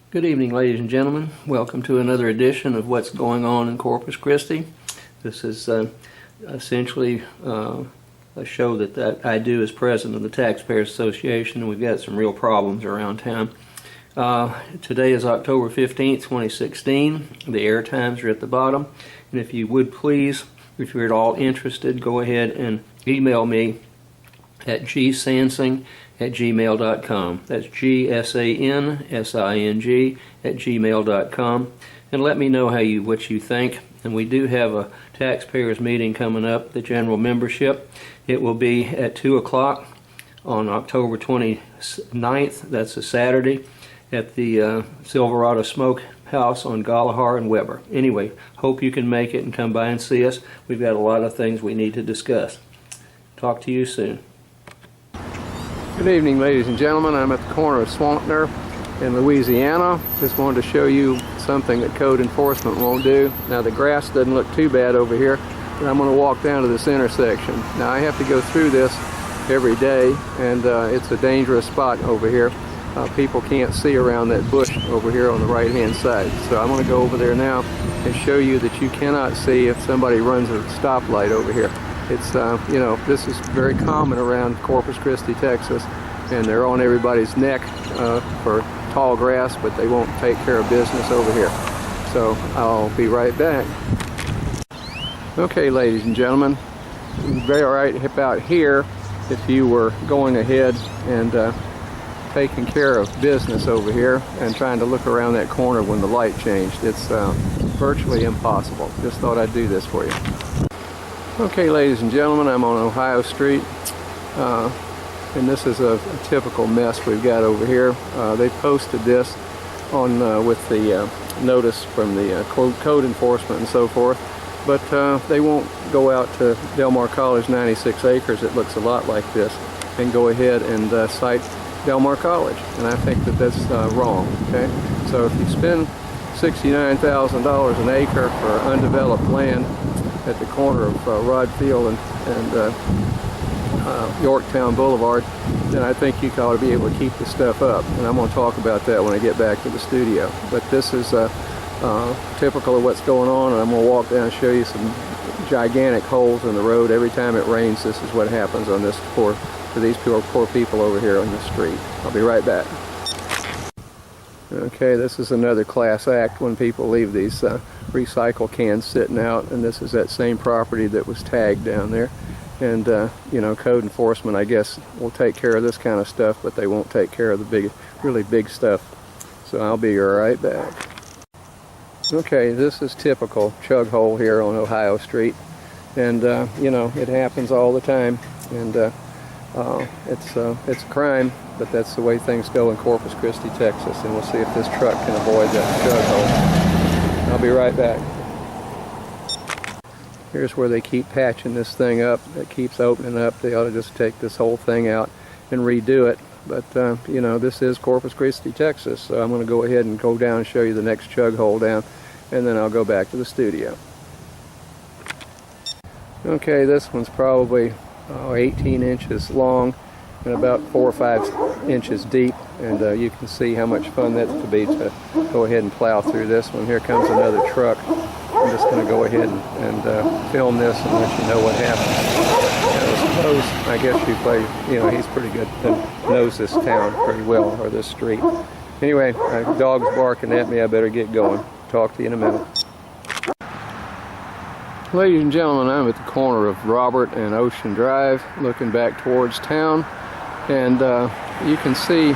Good evening, ladies and gentlemen. Welcome to another edition of What's Going On in Corpus Christi. This is essentially a show that I do as president of the Taxpayers Association, and we've got some real problems around town. Today is October 15th, 2016. The air times are at the bottom. And if you would please, if you're at all interested, go ahead and email me at gsansing@gmail.com. That's GSANSING@gmail.com, and let me know what you think. And we do have a taxpayers meeting coming up, the general membership. It will be at 2 o'clock on October 29th. That's a Saturday at the Silverado Smokehouse on Galahar and Weber. Anyway, hope you can make it and come by and see us. We've got a lot of things we need to discuss. Talk to you soon. Good evening, ladies and gentlemen. I'm at the corner of Swampner in Louisiana. Just wanted to show you something that code enforcement won't do. Now, the grass doesn't look too bad over here, but I'm going to walk down to this intersection. Now, I have to go through this every day, and it's a dangerous spot over here. People can't see around that bush over here on the right hand side. So I'm going to go over there now and show you that you cannot see if somebody runs a stoplight over here. It's, this is very common around Corpus Christi, Texas, and they're on everybody's neck for tall grass, but they won't take care of business over here. So I'll be right back. Okay, ladies and gentlemen, very right about here if you were going ahead and taking care of business over here and trying to look around that corner when the light changed. It's virtually impossible. Just thought I'd do this for you. Okay, ladies and gentlemen, I'm on Ohio Street, and this is a typical mess we've got over here. They posted this on with the notice from the code enforcement and so forth, but they won't go out to Del Mar College 96 acres. It looks a lot like this, and go ahead and cite Del Mar College, and I think that that's wrong. Okay, so if you spend $69,000 an acre for undeveloped land at the corner of Rod Field and Yorktown Boulevard, then I think you ought to be able to keep the stuff up. And I'm going to talk about that when I get back to the studio. But this is typical of what's going on, and I'm going to walk down and show you some gigantic holes in the road. Every time it rains, this is what happens on this to these poor people over here on the street. I'll be right back. Okay, this is another class act when people leave these recycle cans sitting out, and this is that same property that was tagged down there. And code enforcement, I guess, will take care of this kind of stuff, but they won't take care of the really big stuff. So I'll be right back. Okay, this is typical chug hole here on Ohio Street, and it happens all the time, and it's a crime. But that's the way things go in Corpus Christi, Texas, and we'll see if this truck can avoid that chug hole. I'll be right back. Here's where they keep patching this thing up. It keeps opening up. They ought to just take this whole thing out and redo it. But, this is Corpus Christi, Texas, so I'm going to go ahead and go down and show you the next chug hole down, and then I'll go back to the studio. Okay, this one's probably 18 inches long and about 4 or 5 inches deep, and you can see how much fun that would be to go ahead and plow through this one. Here comes another truck. I'm just going to go ahead and film this and let you know what happens. I guess he's pretty good and knows this town pretty well, or this street. Anyway, dog's barking at me. I better get going. Talk to you in a minute. Ladies and gentlemen, I'm at the corner of Robert and Ocean Drive, looking back towards town. And you can see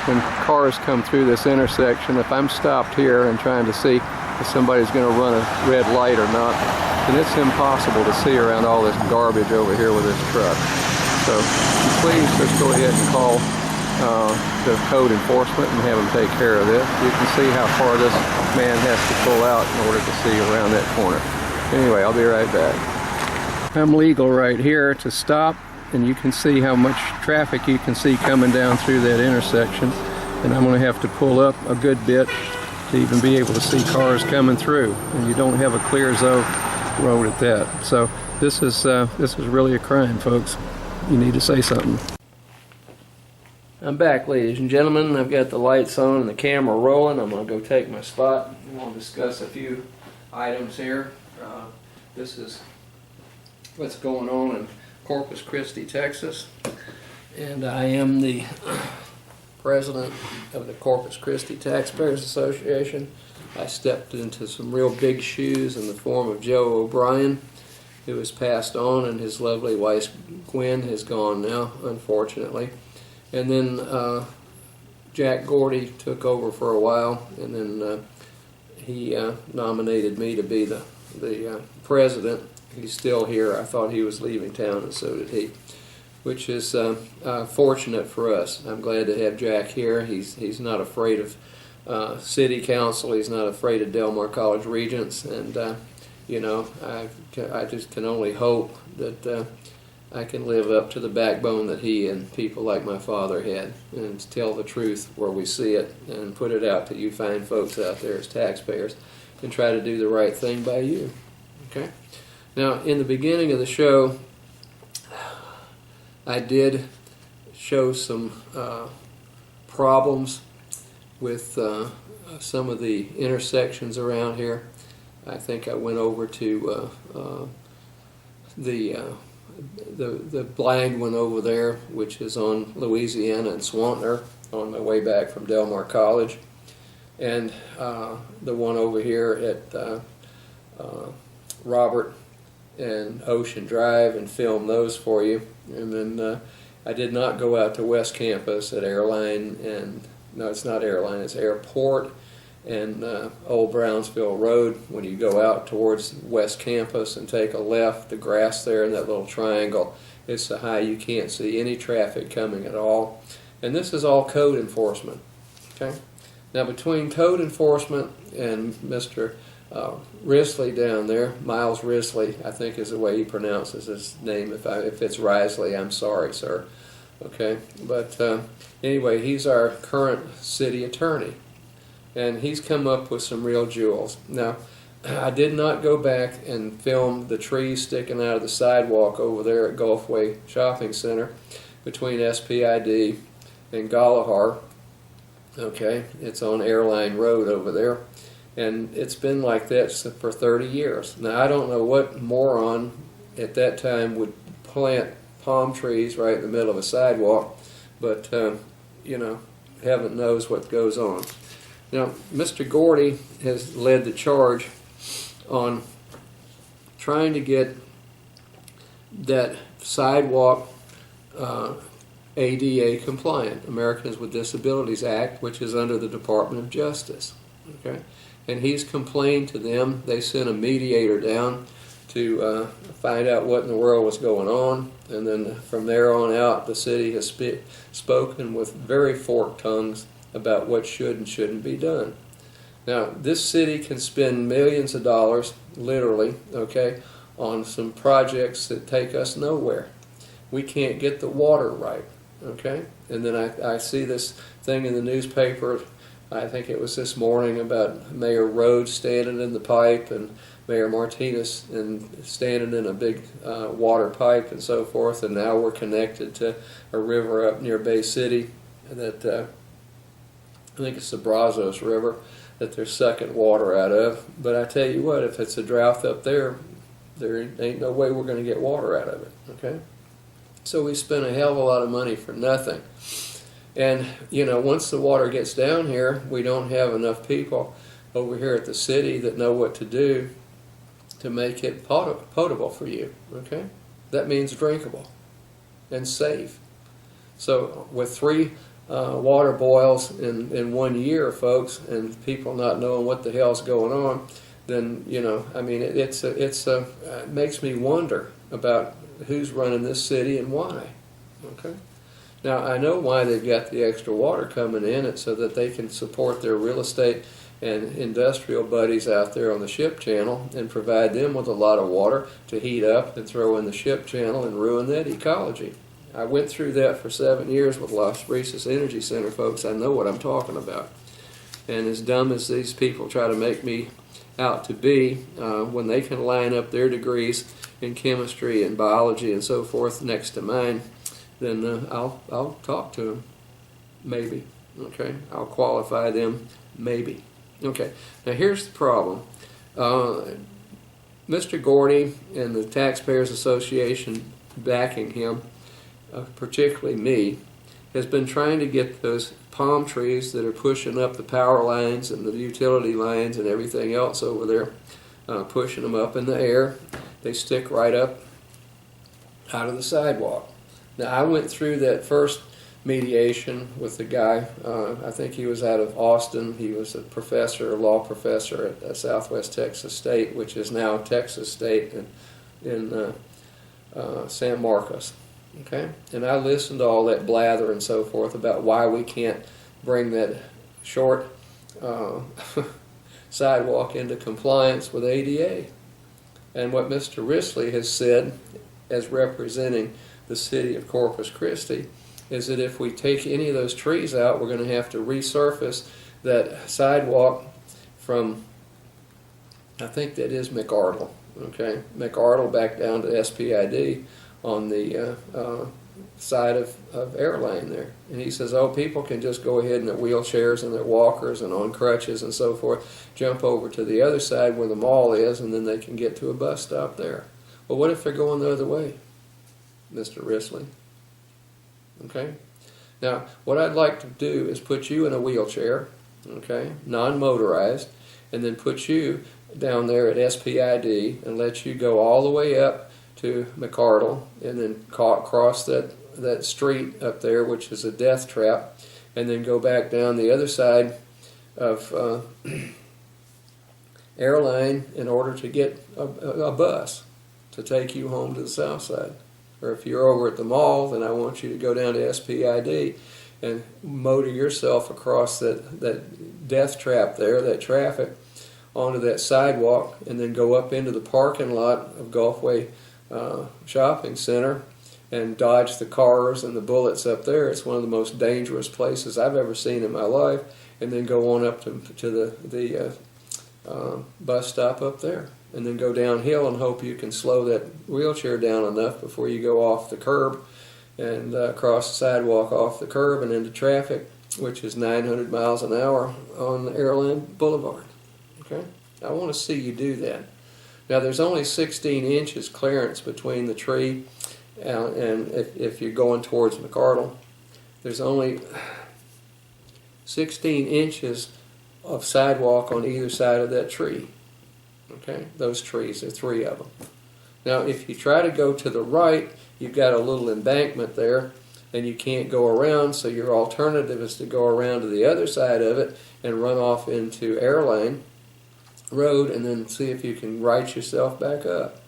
when cars come through this intersection, if I'm stopped here and trying to see if somebody's going to run a red light or not, then it's impossible to see around all this garbage over here with this truck. So please just go ahead and call the code enforcement and have them take care of this. You can see how far this man has to pull out in order to see around that corner. Anyway, I'll be right back. I'm legal right here to stop, and you can see how much traffic you can see coming down through that intersection, and I'm going to have to pull up a good bit to even be able to see cars coming through, and you don't have a clear zone road at that. So this is really a crime, folks. You need to say something. I'm back, ladies and gentlemen. I've got the lights on and the camera rolling. I'm going to go take my spot. I'm going to discuss a few items here. This is what's going on in Corpus Christi, Texas. And I am the president of the Corpus Christi Taxpayers Association. I stepped into some real big shoes in the form of Joe O'Brien, who has passed on, and his lovely wife Gwen has gone now, unfortunately. And then Jack Gordy took over for a while, and then he nominated me to be the president. He's still here. I thought he was leaving town, and so did he, which is fortunate for us. I'm glad to have Jack here. He's not afraid of city council. He's not afraid of Del Mar College Regents, and you know, I just can only hope that I can live up to the backbone that he and people like my father had, and tell the truth where we see it, and put it out to you fine folks out there as taxpayers, and try to do the right thing by you. Okay? Now, in the beginning of the show, I did show some problems with some of the intersections around here. I think I went over to the blind one over there, which is on Louisiana and Swantner, on my way back from Del Mar College, and the one over here at Robert and Ocean Drive, and film those for you. And then I did not go out to West Campus at Airline, and no, it's not Airline, it's Airport and Old Brownsville Road. When you go out towards West Campus and take a left, the grass there in that little triangle is so high you can't see any traffic coming at all. And this is all code enforcement. Okay? Now, between code enforcement and Mr. Risley down there, Miles Risley, I think is the way he pronounces his name. If it's Risley, I'm sorry, sir. Okay? But anyway, he's our current city attorney, and he's come up with some real jewels. Now, I did not go back and film the trees sticking out of the sidewalk over there at Gulfway Shopping Center between SPID and Galahar. Okay, it's on Airline Road over there, and it's been like that for 30 years. Now, I don't know what moron at that time would plant palm trees right in the middle of a sidewalk, but you know, heaven knows what goes on. Now, Mr. Gordy has led the charge on trying to get that sidewalk ADA compliant, Americans with Disabilities Act, which is under the Department of Justice. Okay, and he's complained to them. They sent a mediator down to find out what in the world was going on, and then from there on out, the city has spoken with very forked tongues about what should and shouldn't be done. Now, this city can spend millions of dollars, literally, okay, on some projects that take us nowhere. We can't get the water right, okay? And then I see this thing in the newspaper, I think it was this morning, about Mayor Rhodes standing in the pipe and Mayor Martinez and standing in a big water pipe and so forth, and now we're connected to a river up near Bay City that I think it's the Brazos River that they're sucking water out of. But I tell you what, if it's a drought up there, there ain't no way we're going to get water out of it, okay? So we spent a hell of a lot of money for nothing. And, you know, once the water gets down here, we don't have enough people over here at the city that know what to do to make it potable for you, okay? That means drinkable and safe. So with 3 water boils in 1 year, folks, and people not knowing what the hell's going on, then, you know, I mean, it makes me wonder about who's running this city and why. Okay. Now, I know why they've got the extra water coming in. It's so that they can support their real estate and industrial buddies out there on the ship channel and provide them with a lot of water to heat up and throw in the ship channel and ruin that ecology. I went through that for 7 years with Las Brisas Energy Center, folks. I know what I'm talking about. And as dumb as these people try to make me out to be, when they can line up their degrees in chemistry and biology and so forth next to mine, then I'll talk to them. maybe. Okay, I'll qualify them, maybe. Okay, now here's the problem. Mr. Gordy and the Taxpayers Association backing him, particularly me, has been trying to get those palm trees that are pushing up the power lines and the utility lines and everything else over there, pushing them up in the air. They stick right up out of the sidewalk. Now, I went through that first mediation with the guy. I think he was out of Austin. He was a law professor at Southwest Texas State, which is now Texas State in San Marcos. Okay, and I listened to all that blather and so forth about why we can't bring that short sidewalk into compliance with ADA. And what Mr. Risley has said, as representing the city of Corpus Christi, is that if we take any of those trees out, we're going to have to resurface that sidewalk from, I think that is McArdle, okay, McArdle back down to SPID on the side of Airlane there. And he says, oh, people can just go ahead in their wheelchairs and their walkers and on crutches and so forth, jump over to the other side where the mall is, and then they can get to a bus stop there. Well, what if they're going the other way, Mr. Risley? Okay? Now, what I'd like to do is put you in a wheelchair, okay, non-motorized, and then put you down there at SPID and let you go all the way up to McArdle and then cross that street up there, which is a death trap, and then go back down the other side of Airline in order to get a bus to take you home to the south side. Or if you're over at the mall, then I want you to go down to SPID and motor yourself across that death trap there, that traffic, onto that sidewalk, and then go up into the parking lot of Gulfway Shopping Center and dodge the cars and the bullets up there. It's one of the most dangerous places I've ever seen in my life. And then go on up to the bus stop up there, and then go downhill and hope you can slow that wheelchair down enough before you go off the curb and cross the sidewalk off the curb and into traffic, which is 900 miles an hour on Airline Boulevard. Okay, I want to see you do that. Now, there's only 16 inches clearance between the tree and if you're going towards McArdle, there's only 16 inches of sidewalk on either side of that tree. Okay, those trees, there are 3 of them. Now, if you try to go to the right, you've got a little embankment there, and you can't go around, so your alternative is to go around to the other side of it and run off into Airline Road and then see if you can right yourself back up.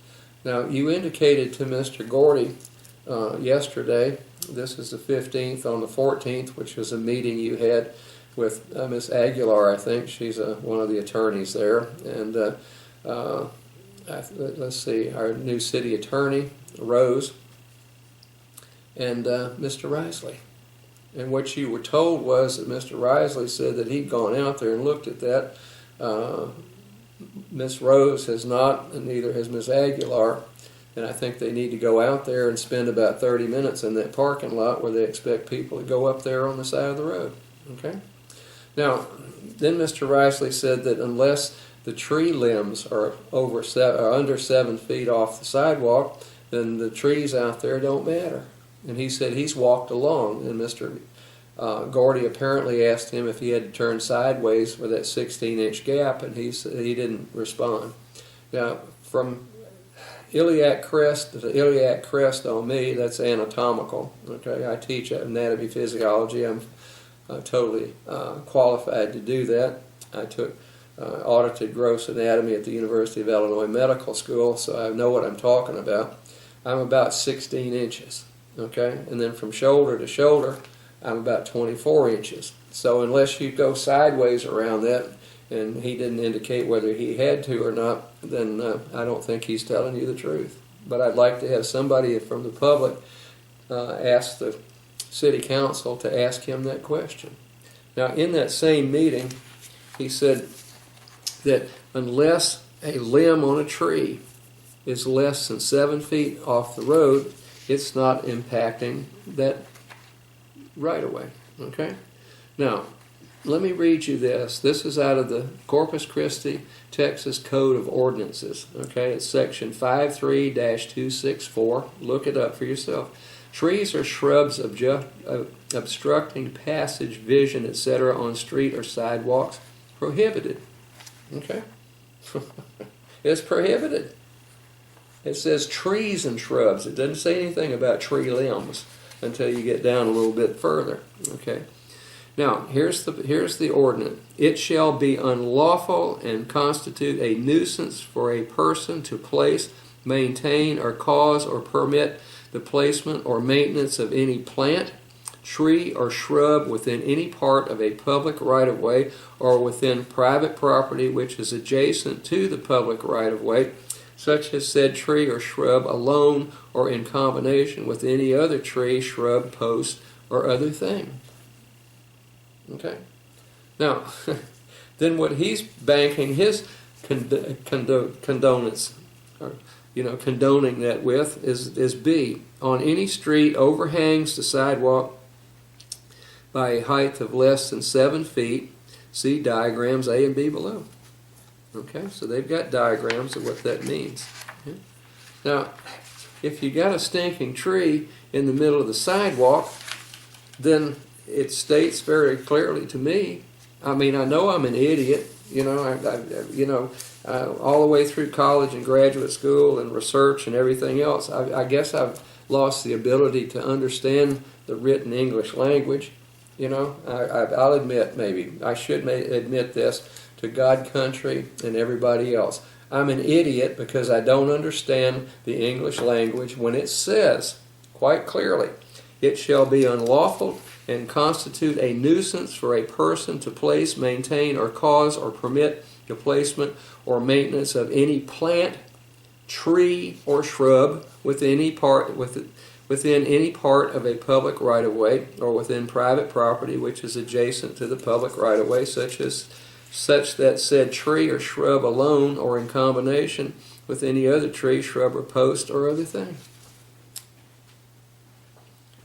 Now, you indicated to Mr. Gordy yesterday, this is the 15th, on the 14th, which was a meeting you had with Miss Aguilar, I think. She's one of the attorneys there. And let's see, our new city attorney, Rose, and Mr. Risley. And what you were told was that Mr. Risley said that he'd gone out there and looked at that. Miss Rose has not, and neither has Miss Aguilar. And I think they need to go out there and spend about 30 minutes in that parking lot where they expect people to go up there on the side of the road. Okay? Now, then Mr. Risley said that unless the tree limbs are under 7 feet off the sidewalk, then the trees out there don't matter. And he said he's walked along, and Mr. Gordy apparently asked him if he had to turn sideways with that 16-inch gap, and he said he didn't respond. Now, from iliac crest to iliac crest on me, that's anatomical. Okay, I teach anatomy physiology. I'm totally qualified to do that. I took audited gross anatomy at the University of Illinois Medical School, so I know what I'm talking about. I'm about 16 inches, okay? And then from shoulder to shoulder, I'm about 24 inches. So unless you go sideways around that, and he didn't indicate whether he had to or not, then I don't think he's telling you the truth. But I'd like to have somebody from the public ask the city council to ask him that question. Now, in that same meeting, he said that unless a limb on a tree is less than 7 feet off the road, it's not impacting that right away. Okay? Now, let me read you this. This is out of the Corpus Christi, Texas Code of Ordinances. Okay, it's section 53-264. Look it up for yourself. Trees or shrubs obstructing passage, vision, etc. on street or sidewalks prohibited. Okay? It's prohibited. It says trees and shrubs. It doesn't say anything about tree limbs until you get down a little bit further. Okay? Now, here's the ordinance. It shall be unlawful and constitute a nuisance for a person to place, maintain, or cause or permit the placement or maintenance of any plant, tree, or shrub within any part of a public right-of-way or within private property which is adjacent to the public right-of-way, such as said tree or shrub alone or in combination with any other tree, shrub, post, or other thing. Okay? Now, then what he's banking his condonance, or condoning that with is B. On any street overhangs the sidewalk by a height of less than 7 feet. See diagrams A and B below. Okay, so they've got diagrams of what that means. Okay. Now, if you got a stinking tree in the middle of the sidewalk, then it states very clearly to me. I mean, I know I'm an idiot. All the way through college and graduate school and research and everything else, I guess I've lost the ability to understand the written English language. I'll admit, maybe I should admit this to God, country, and everybody else. I'm an idiot because I don't understand the English language when it says quite clearly, it shall be unlawful and constitute a nuisance for a person to place, maintain, or cause or permit the placement or maintenance of any plant, tree, or shrub within any part of a public right-of-way or within private property which is adjacent to the public right-of-way, such that said tree or shrub alone or in combination with any other tree, shrub, or post or other thing.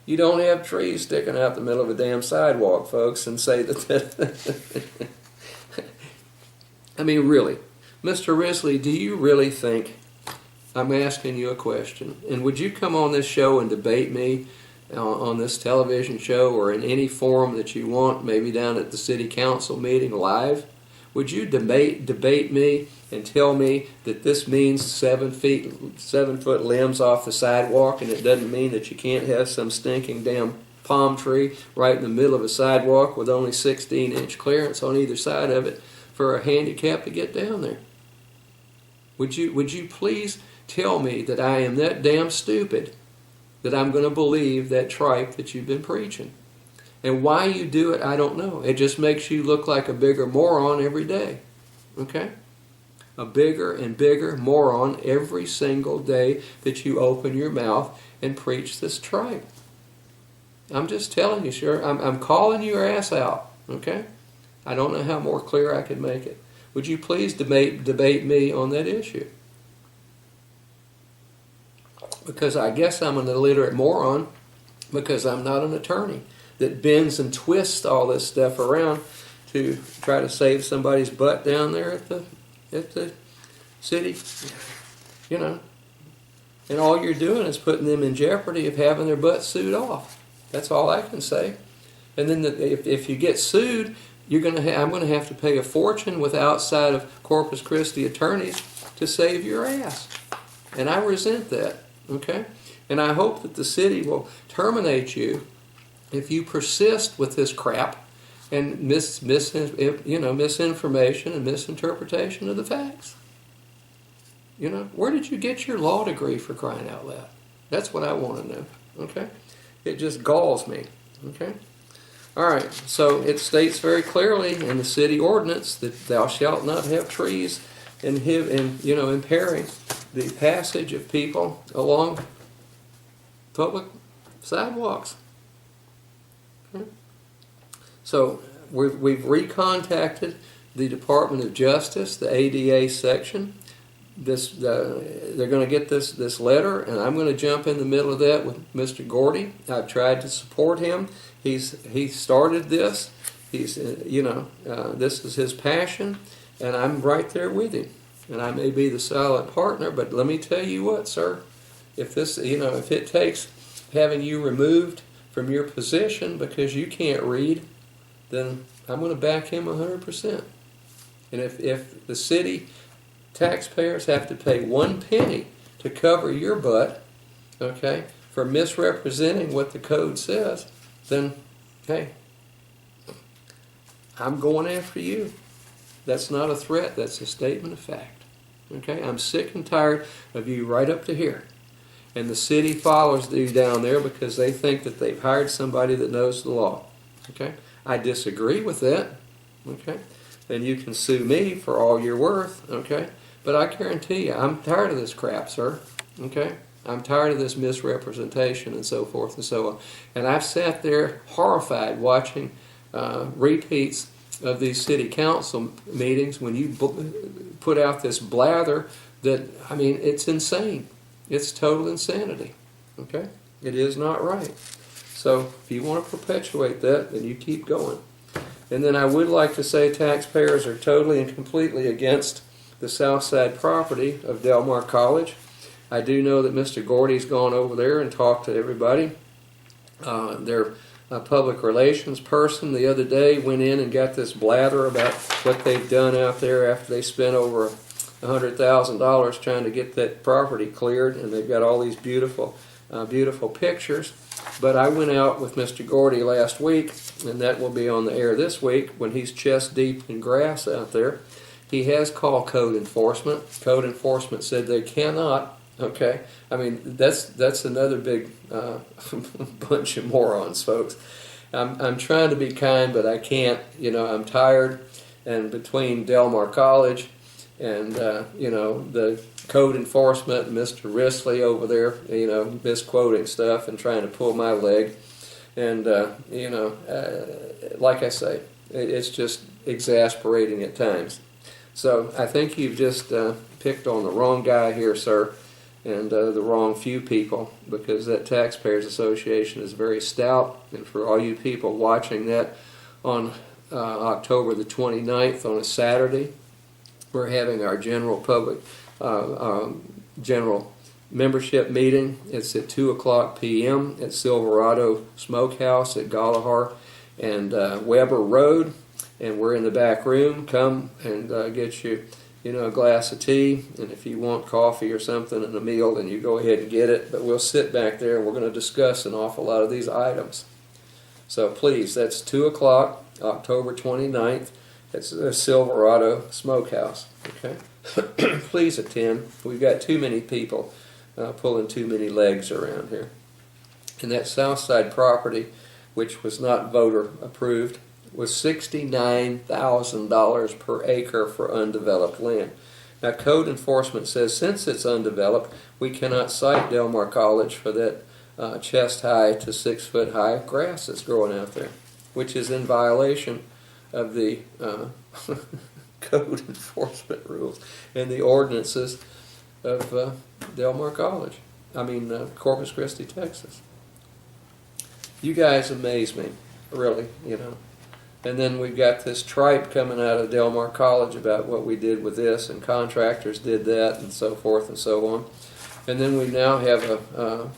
You don't have trees sticking out the middle of a damn sidewalk, folks, and say that. I mean, really, Mr. Risley, do you really think, I'm asking you a question, and would you come on this show and debate me on this television show or in any forum that you want, maybe down at the city council meeting live? Would you debate me and tell me that this means 7 foot limbs off the sidewalk, and it doesn't mean that you can't have some stinking damn palm tree right in the middle of a sidewalk with only 16-inch clearance on either side of it for a handicap to get down there? Would you please tell me that I am that damn stupid that I'm going to believe that tripe that you've been preaching? And why you do it, I don't know. It just makes you look like a bigger moron every day. Okay? A bigger and bigger moron every single day that you open your mouth and preach this tripe. I'm just telling you, sure. I'm calling your ass out. Okay? I don't know how more clear I could make it. Would you please debate me on that issue? Because I guess I'm an illiterate moron because I'm not an attorney that bends and twists all this stuff around to try to save somebody's butt down there at the city, And all you're doing is putting them in jeopardy of having their butt sued off. That's all I can say. And then if you get sued, I'm going to have to pay a fortune with outside of Corpus Christi attorneys to save your ass. And I resent that. Okay? And I hope that the city will terminate you if you persist with this crap and misinformation and misinterpretation of the facts. Where did you get your law degree, for crying out loud? That's what I want to know. Okay? It just galls me. Okay? All right. So it states very clearly in the city ordinance that thou shalt not have trees impairing the passage of people along public sidewalks. Okay. So we've recontacted the Department of Justice, the ADA section. They're going to get this letter, and I'm going to jump in the middle of that with Mr. Gordy. I've tried to support him. He started this, He's, this is his passion, and I'm right there with him. And I may be the silent partner, but let me tell you what, sir. If this, if it takes having you removed from your position because you can't read, then I'm going to back him 100%. And if the city taxpayers have to pay 1 penny to cover your butt, okay, for misrepresenting what the code says, then, hey, I'm going after you. That's not a threat, that's a statement of fact. Okay, I'm sick and tired of you right up to here. And the city follows you down there because they think that they've hired somebody that knows the law. Okay, I disagree with that. Okay, then you can sue me for all you're worth. Okay, but I guarantee you, I'm tired of this crap, sir. Okay, I'm tired of this misrepresentation and so forth and so on. And I've sat there horrified watching repeats of these city council meetings when you put out this blather that, I mean, it's insane. It's total insanity. Okay? It is not right. So if you want to perpetuate that, then you keep going. And then I would like to say taxpayers are totally and completely against the south side property of Del Mar College. I do know that Mr. Gordy's gone over there and talked to everybody. Their public relations person the other day went in and got this blather about what they've done out there after they spent over $100,000 trying to get that property cleared, and they've got all these beautiful pictures. But I went out with Mr. Gordy last week, and that will be on the air this week, when he's chest deep in grass out there. He has called code enforcement. Code enforcement said they cannot. Okay, I mean that's another big bunch of morons, folks. I'm trying to be kind, but I can't. I'm tired, and between Del Mar College and the code enforcement, Mr. Risley over there, misquoting stuff and trying to pull my leg, and like I say, it's just exasperating at times. So I think you've just picked on the wrong guy here, sir, and the wrong few people, because that Taxpayers Association is very stout. And for all you people watching that on October the 29th on a Saturday, we're having our general general membership meeting. It's at 2:00 p.m. at Silverado Smokehouse at Galahar and Weber Road, and we're in the back room. Come and get you a glass of tea, and if you want coffee or something and a meal, then you go ahead and get it. But we'll sit back there and we're going to discuss an awful lot of these items. So please, that's 2:00, October 29th. It's a Silverado Smokehouse. Okay, please attend. We've got too many people pulling too many legs around here. And that south side property, which was not voter approved, was $69,000 per acre for undeveloped land. Now, code enforcement says since it's undeveloped, we cannot cite Del Mar College for that chest-high to 6-foot-high grass that's growing out there, which is in violation of the code enforcement rules and the ordinances of Del Mar College. Corpus Christi, Texas. You guys amaze me, really, And then we've got this tripe coming out of Del Mar College about what we did with this, and contractors did that, and so forth and so on. And then we now have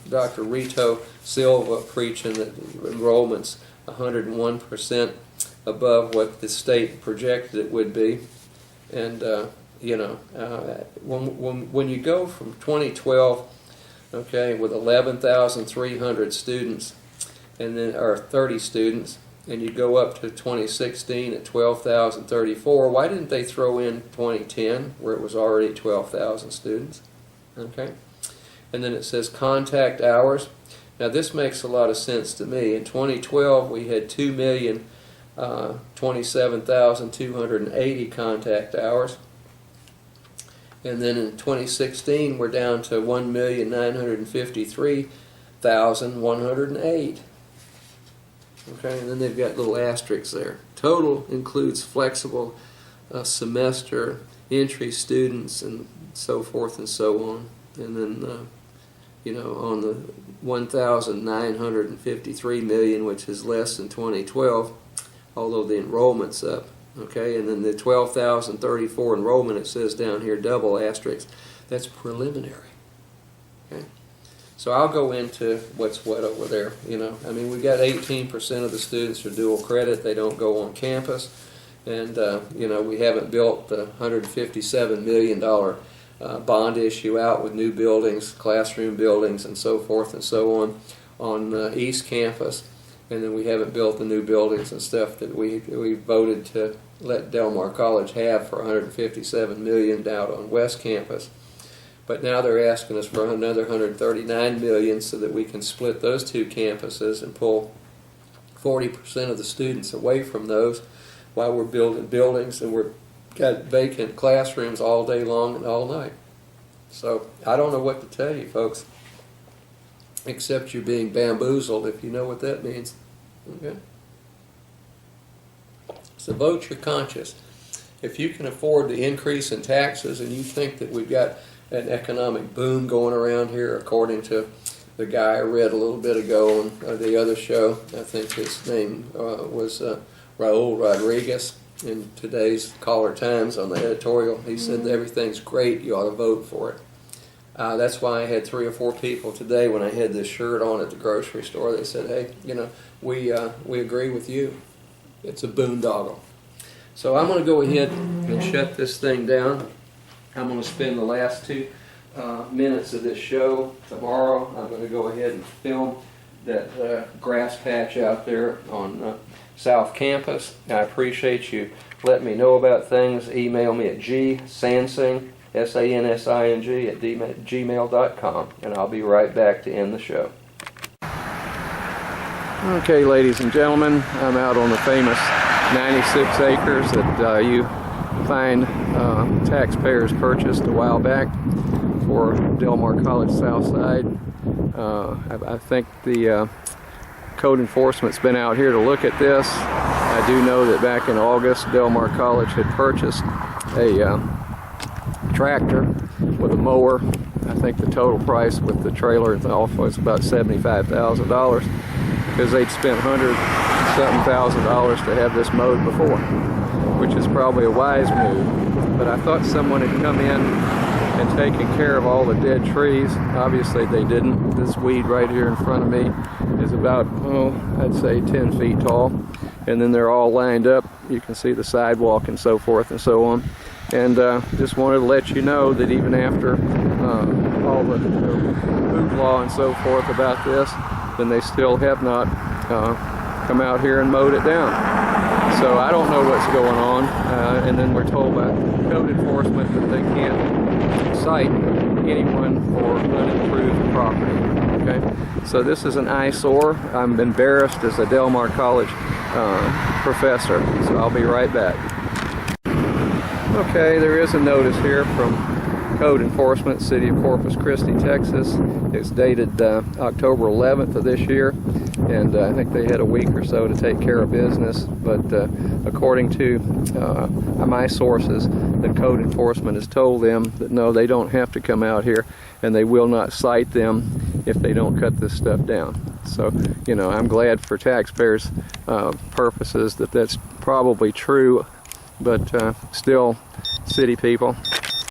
Dr. Rito Silva preaching that enrollment's 101% above what the state projected it would be. And when you go from 2012, okay, with 11,300 students, and then or 30 students, and you go up to 2016 at 12,034. Why didn't they throw in 2010, where it was already 12,000 students? Okay, and then it says contact hours. Now this makes a lot of sense to me. In 2012, we had 2,027,280 contact hours, and then in 2016, we're down to 1,953,108. Okay, and then they've got little asterisks there. Total includes flexible semester entry students and so forth and so on. And then, on the 1,953 million, which is less than 2012, although the enrollment's up. Okay, and then the 12,034 enrollment, it says down here, double asterisk, that's preliminary. Okay, so I'll go into what's what over there. You know, I mean, we got 18% of the students are dual credit; they don't go on campus, and you know, we haven't built the $157 million bond issue out with new buildings, classroom buildings, and so forth and so on East Campus. And then we haven't built the new buildings and stuff that we voted to let Del Mar College have for $157 million out on West Campus. But now they're asking us for another $139 million so that we can split those two campuses and pull 40% of the students away from those while we're building buildings, and we've got vacant classrooms all day long and all night. So I don't know what to tell you, folks, except you're being bamboozled, if you know what that means. Okay? So vote your conscience. If you can afford the increase in taxes and you think that we've got an economic boom going around here, according to the guy I read a little bit ago on the other show, I think his name was Raul Rodriguez, in today's Caller Times on the editorial, he said everything's great, you ought to vote for it. That's why I had 3 or 4 people today when I had this shirt on at the grocery store. They said, hey, you know, we agree with you. It's a boondoggle. So I'm going to go ahead and shut this thing down. I'm going to spend the last 2 minutes of this show tomorrow. I'm going to go ahead and film that grass patch out there on South Campus. I appreciate you letting me know about things. Email me at gsansing, SANSING, at gmail.com, and I'll be right back to end the show. Okay, ladies and gentlemen, I'm out on the famous 96 acres that you find taxpayers purchased a while back for Del Mar College Southside. I think the code enforcement's been out here to look at this. I do know that back in August, Del Mar College had purchased a tractor with a mower. I think the total price with the trailer and all was about $75,000 because they'd spent $100,000 to have this mowed before, which is probably a wise move. But I thought someone had come in and taken care of all the dead trees. Obviously they didn't. This weed right here in front of me is about, I'd say 10 feet tall. And then they're all lined up. You can see the sidewalk and so forth and so on. And just wanted to let you know that even after all the hoopla and so forth about this, then they still have not come out here and mowed it down. So I don't know what's going on. And then we're told by code enforcement that they can't cite anyone for unimproved property. Okay, so this is an eyesore. I'm embarrassed as a Del Mar College professor. So I'll be right back. Okay, there is a notice here from Code Enforcement, City of Corpus Christi, Texas. It's dated October 11th of this year, and I think they had a week or so to take care of business, but according to my sources, the Code Enforcement has told them that no, they don't have to come out here, and they will not cite them if they don't cut this stuff down. So, you know, I'm glad for taxpayers' purposes that that's probably true, but still, city people,